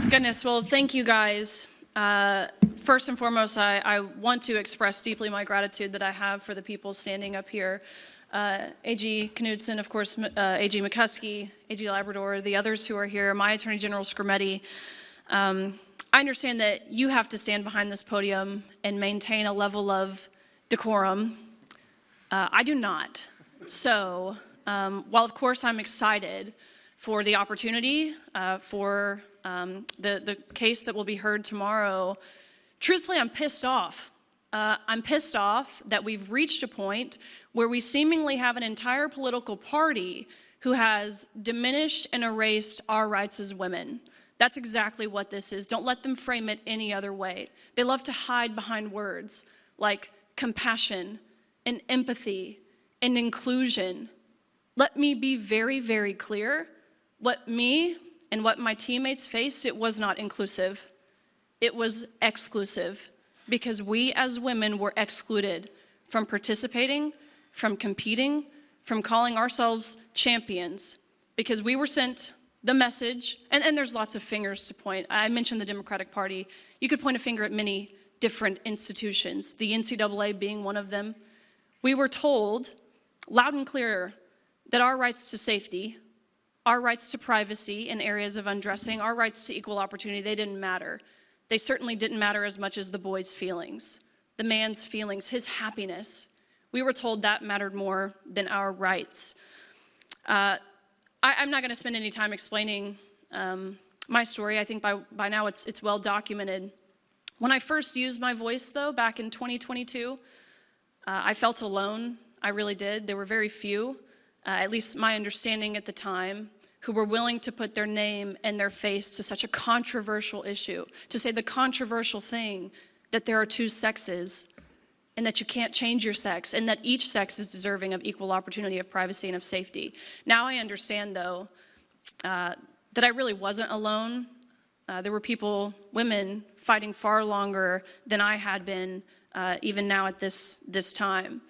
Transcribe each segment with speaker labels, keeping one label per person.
Speaker 1: Goodness, well, thank you guys. First and foremost, I want to express deeply my gratitude that I have for the people standing up here. AG Knudsen, of course, AG McCuskey, AG Labrador, the others who are here, my Attorney General Skrmetti. I understand that you have to stand behind this podium and maintain a level of decorum. I do not. So, while of course I'm excited for the opportunity, for the case that will be heard tomorrow, truthfully, I'm pissed off. I'm pissed off that we've reached a point where we seemingly have an entire political party who has diminished and erased our rights as women. That's exactly what this is. Don't let them frame it any other way. They love to hide behind words like compassion and empathy and inclusion. Let me be very, very clear. What me and what my teammates faced, it was not inclusive. It was exclusive, because we as women were excluded from participating, from competing, from calling ourselves champions, because we were sent the message, and there's lots of fingers to point. I mentioned the Democratic Party. You could point a finger at many different institutions, the NCAA being one of them. We were told loud and clear that our rights to safety, our rights to privacy in areas of undressing, our rights to equal opportunity, they didn't matter. They certainly didn't matter as much as the boy's feelings, the man's feelings, his happiness. We were told that mattered more than our rights. I'm not going to spend any time explaining my story. I think by now it's well documented. When I first used my voice, though, back in 2022, I felt alone. I really did. There were very few, at least my understanding at the time, who were willing to put their name and their face to such a controversial issue, to say the controversial thing that there are two sexes and that you can't change your sex and that each sex is deserving of equal opportunity, of privacy, and of safety. Now I understand, though, that I really wasn't alone. There were people, women, fighting far longer than I had been, even now at this time.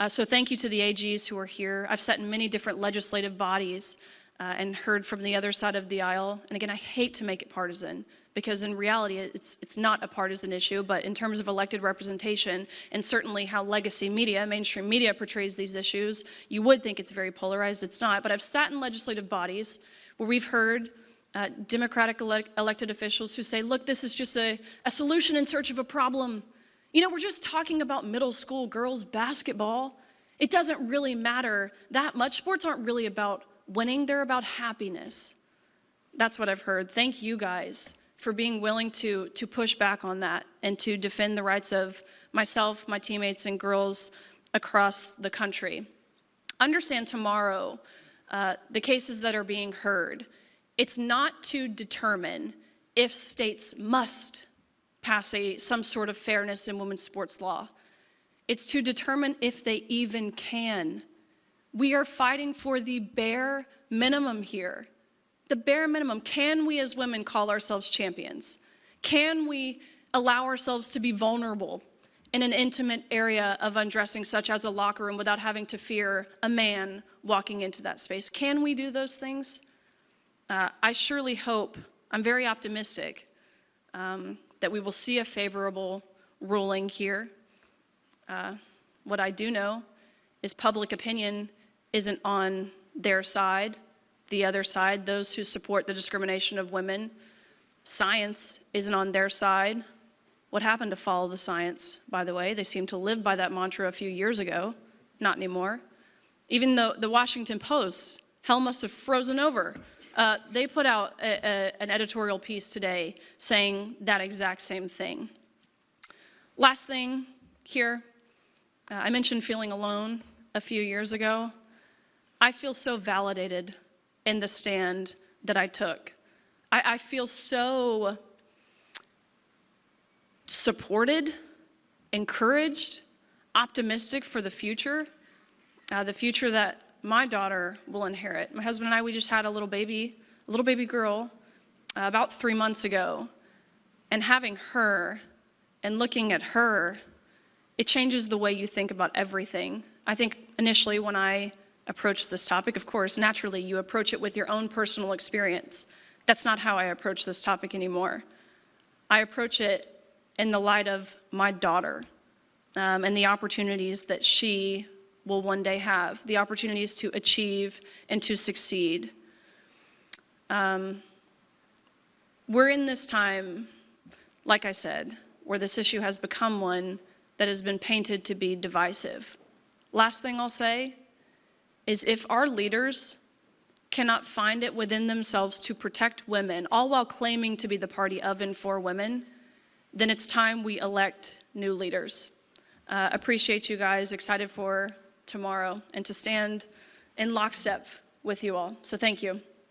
Speaker 1: So thank you to the AGs who are here. I've sat in many different legislative bodies and heard from the other side of the aisle. And again, I hate to make it partisan, because in reality, it's not a partisan issue, but in terms of elected representation, and certainly how legacy media, mainstream media portrays these issues, you would think it's very polarized. It's not. But I've sat in legislative bodies where we've heard Democratic elected officials who say, look, this is just a solution in search of a problem. You know, we're just talking about middle school girls basketball. It doesn't really matter that much. Sports aren't really about winning, they're about happiness. That's what I've heard. Thank you guys for being willing to push back on that and to defend the rights of myself, my teammates, and girls across the country. Understand tomorrow, the cases that are being heard, it's not to determine if states must pass some sort of fairness in women's sports law. It's to determine if they even can. We are fighting for the bare minimum here. The bare minimum. Can we as women call ourselves champions? Can we allow ourselves to be vulnerable in an intimate area of undressing, such as a locker room, without having to fear a man walking into that space? Can we do those things? I surely hope, I'm very optimistic, that we will see a favorable ruling here. What I do know is public opinion isn't on their side, the other side, those who support the discrimination of women. Science isn't on their side. What happened to follow the science, by the way? They seemed to live by that mantra a few years ago, not anymore. Even though the Washington Post, hell must have frozen over. They put out an editorial piece today saying that exact same thing. Last thing here, I mentioned feeling alone a few years ago. I feel so validated in the stand that I took. I feel so supported, encouraged, optimistic for the future that my daughter will inherit. My husband and I, we just had a little baby girl about 3 months ago. And having her and looking at her, it changes the way you think about everything. I think initially when I approach this topic, of course, naturally you approach it with your own personal experience. That's not how I approach this topic anymore. I approach it in the light of my daughter and the opportunities that she will one day have, the opportunities to achieve and to succeed. We're in this time, like I said, where this issue has become one that has been painted to be divisive. Last thing I'll say is if our leaders cannot find it within themselves to protect women, all while claiming to be the party of and for women, then it's time we elect new leaders. Appreciate you guys, excited for tomorrow and to stand in lockstep with you all. So thank you.